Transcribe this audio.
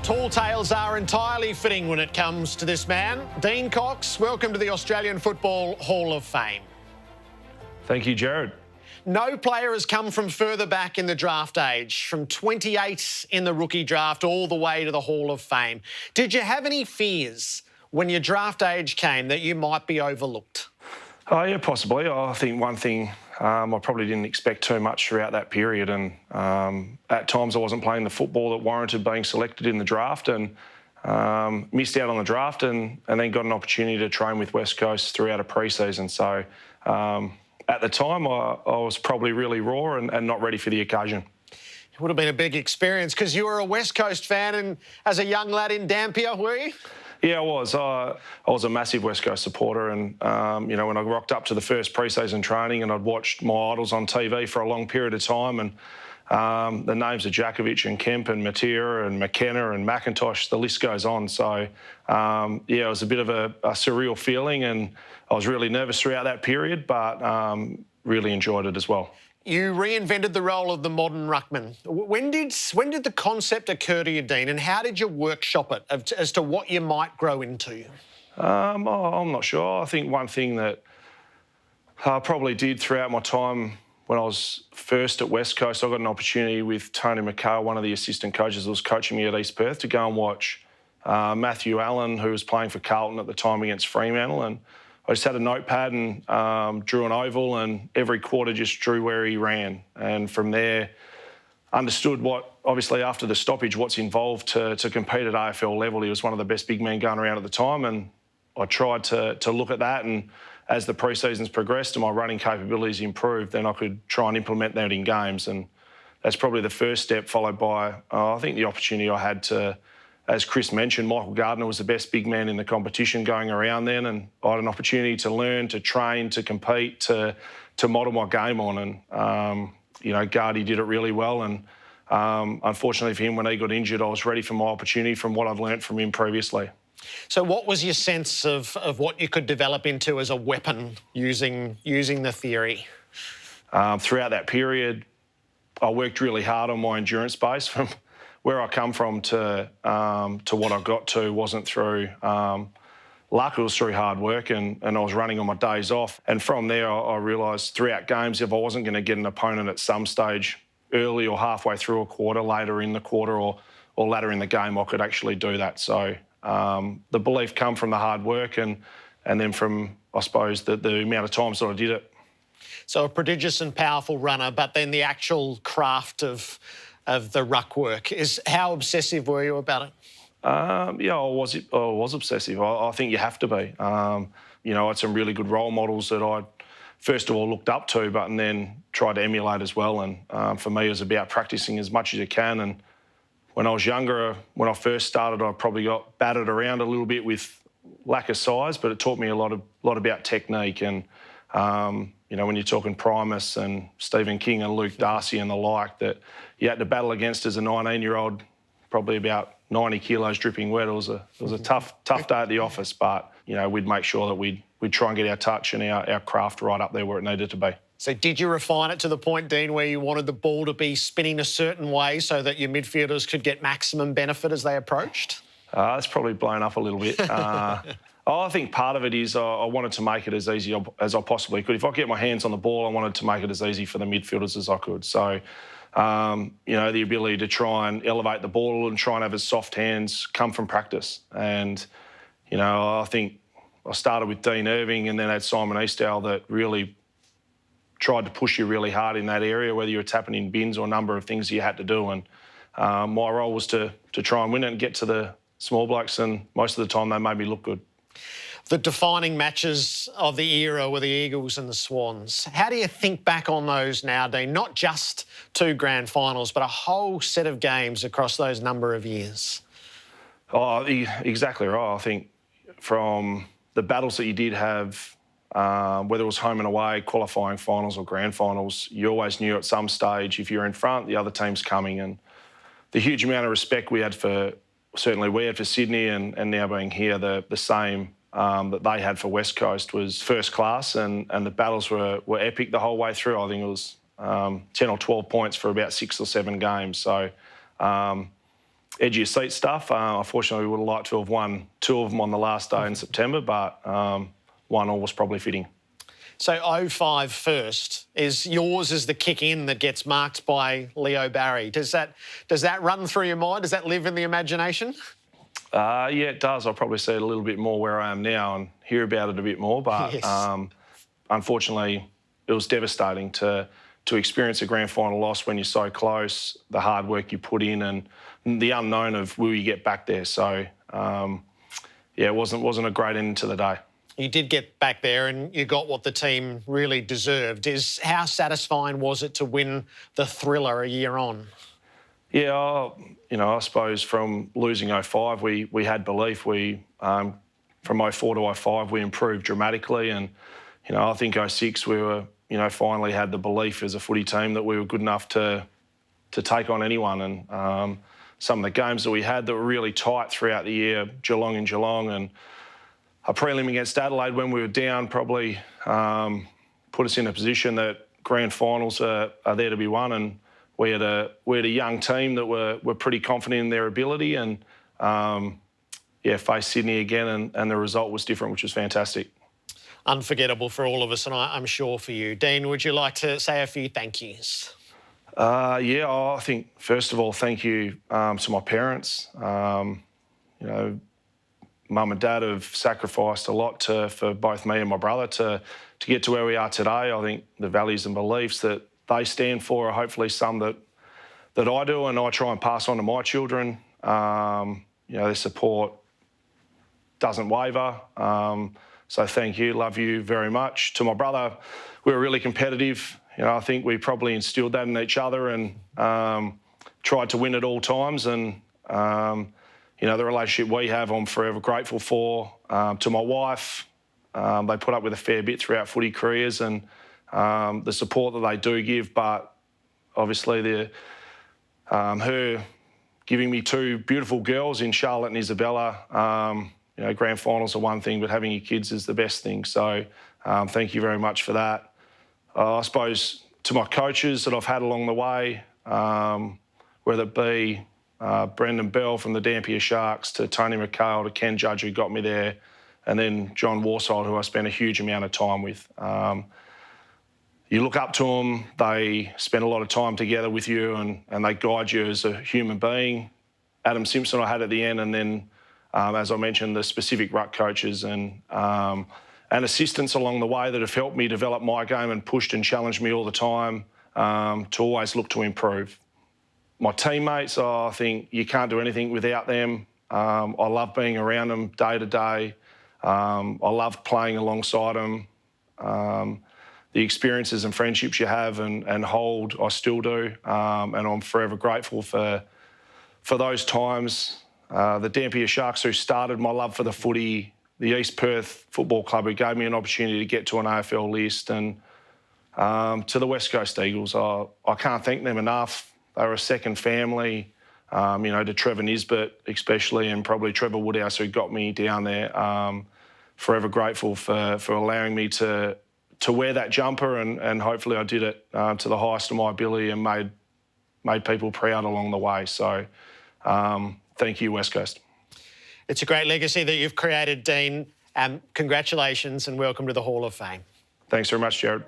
Tall tales are entirely fitting when it comes to this man. Dean Cox, welcome to the Australian Football Hall of Fame. Thank you, Gerard. No player has come from further back in the draft age, from 28 in the rookie draft all the way to the Hall of Fame. Did you have any fears when your draft age came that you might be overlooked? Oh, yeah, possibly. I think one thing, I probably didn't expect too much throughout that period, and at times I wasn't playing the football that warranted being selected in the draft, and missed out on the draft, and then got an opportunity to train with West Coast throughout a pre-season. So at the time, I was probably really raw and not ready for the occasion. It would have been a big experience because you were a West Coast fan and as a young lad in Dampier, were you? Yeah, I was. I was a massive West Coast supporter, and you know, when I rocked up to the first pre-season training, and I'd watched my idols on TV for a long period of time, and the names of Djakovic and Kemp and Matera and McKenna and McIntosh, the list goes on. So yeah, it was a bit of a surreal feeling, and I was really nervous throughout that period, but really enjoyed it as well. You reinvented the role of the modern ruckman. When did the concept occur to you, Dean, and how did you workshop it as to what you might grow into? I'm not sure. I think one thing that I probably did throughout my time when I was first at West Coast, I got an opportunity with Tony McHale, one of the assistant coaches that was coaching me at East Perth, to go and watch Matthew Allen, who was playing for Carlton at the time against Fremantle, and I just had a notepad and drew an oval, and every quarter just drew where he ran. And from there, understood what, obviously after the stoppage, what's involved to compete at AFL level. He was one of the best big men going around at the time, and I tried to look at that, and as the pre-seasons progressed and my running capabilities improved, then I could try and implement that in games. And that's probably the first step, followed by, I think, the opportunity I had to, as Chris mentioned, Michael Gardner was the best big man in the competition going around then, and I had an opportunity to learn, to train, to compete, to model my game on. And, you know, Gardy did it really well, and unfortunately for him, when he got injured, I was ready for my opportunity from what I've learnt from him previously. So what was your sense of what you could develop into as a weapon using the theory? Throughout that period, I worked really hard on my endurance base. From where I come from to what I got to wasn't through luck, it was through hard work, and I was running on my days off. And from there, I realised throughout games, if I wasn't going to get an opponent at some stage, early or halfway through a quarter, later in the quarter or later in the game, I could actually do that. So the belief come from the hard work and then from, I suppose, the amount of times that I did it. So a prodigious and powerful runner, but then the actual craft of the ruck work. How obsessive were you about it? Yeah, I was obsessive. I think you have to be. You know, I had some really good role models that I first of all looked up to, but and then tried to emulate as well. And for me, it was about practicing as much as you can. And when I was younger, when I first started, I probably got battered around a little bit with lack of size, but it taught me a lot about technique. And you know, when you're talking Primus and Stephen King and Luke Darcy and the like, that you had to battle against as a 19-year-old, probably about 90 kilos dripping wet. It was a tough day at the office, but you know, we'd make sure that we'd try and get our touch and our craft right up there where it needed to be. So did you refine it to the point, Dean, where you wanted the ball to be spinning a certain way so that your midfielders could get maximum benefit as they approached? That's probably blown up a little bit. I think part of it is I wanted to make it as easy as I possibly could. If I get my hands on the ball, I wanted to make it as easy for the midfielders as I could. So, you know, the ability to try and elevate the ball and try and have as soft hands come from practice. And, you know, I think I started with Dean Irving and then had Simon Eastdale that really tried to push you really hard in that area, whether you were tapping in bins or a number of things you had to do. And my role was to try and win it and get to the small blokes, and most of the time they made me look good. The defining matches of the era were the Eagles and the Swans. How do you think back on those now, Dean? Not just 2 grand finals, but a whole set of games across those number of years. Oh, exactly right. I think from the battles that you did have, whether it was home and away, qualifying finals or grand finals, you always knew at some stage if you're in front, the other team's coming. And the huge amount of respect we had for Sydney and now being here, the same that they had for West Coast was first class, and the battles were epic the whole way through. I think it was 10 or 12 points for about 6 or 7 games. So edge of your seat stuff. Unfortunately, we would have liked to have won 2 of them on the last day in September, but 1 all was probably fitting. So 0-5 first is yours is the kick in that gets marked by Leo Barry. Does that run through your mind? Does that live in the imagination? Yeah, it does. I'll probably see it a little bit more where I am now and hear about it a bit more. But Yes. Unfortunately, it was devastating to experience a grand final loss when you're so close, the hard work you put in and the unknown of will you get back there. So, it wasn't a great end to the day. You did get back there and you got what the team really deserved. How satisfying was it to win the thriller a year on? Yeah, I suppose from losing 05, we had belief. From 04 to 05, we improved dramatically. And, I think 06, we were, finally had the belief as a footy team that we were good enough to take on anyone. And some of the games that we had that were really tight throughout the year, Geelong and a prelim against Adelaide when we were down probably put us in a position that grand finals are there to be won. And we had a young team that were pretty confident in their ability and, faced Sydney again and the result was different, which was fantastic. Unforgettable for all of us and I'm sure for you. Dean, would you like to say a few thank yous? I think, first of all, thank you to my parents. Mum and Dad have sacrificed a lot for both me and my brother to get to where we are today. I think the values and beliefs that they stand for are hopefully some that I do and I try and pass on to my children. Their support doesn't waver. So thank you, love you very much. To my brother, we were really competitive. I think we probably instilled that in each other and tried to win at all times. And, the relationship we have, I'm forever grateful for. To my wife, they put up with a fair bit throughout footy careers and the support that they do give. But obviously, her giving me 2 beautiful girls in Charlotte and Isabella. Grand finals are one thing, but having your kids is the best thing. So thank you very much for that. I suppose to my coaches that I've had along the way, whether it be Brendan Bell from the Dampier Sharks to Tony McHale to Ken Judge who got me there, and then John Warsold who I spent a huge amount of time with. You look up to them, they spend a lot of time together with you and they guide you as a human being. Adam Simpson I had at the end and then, as I mentioned, the specific ruck coaches and assistants along the way that have helped me develop my game and pushed and challenged me all the time to always look to improve. My teammates, I think you can't do anything without them. I love being around them day to day. I love playing alongside them. The experiences and friendships you have and hold, I still do. And I'm forever grateful for those times. The Dampier Sharks who started my love for the footy, the East Perth Football Club who gave me an opportunity to get to an AFL list, and to the West Coast Eagles. I can't thank them enough. They were a second family, to Trevor Nisbet especially, and probably Trevor Woodhouse who got me down there. Forever grateful for allowing me to wear that jumper and hopefully I did it to the highest of my ability and made people proud along the way. So thank you, West Coast. It's a great legacy that you've created, Dean. Congratulations and welcome to the Hall of Fame. Thanks very much, Gerard.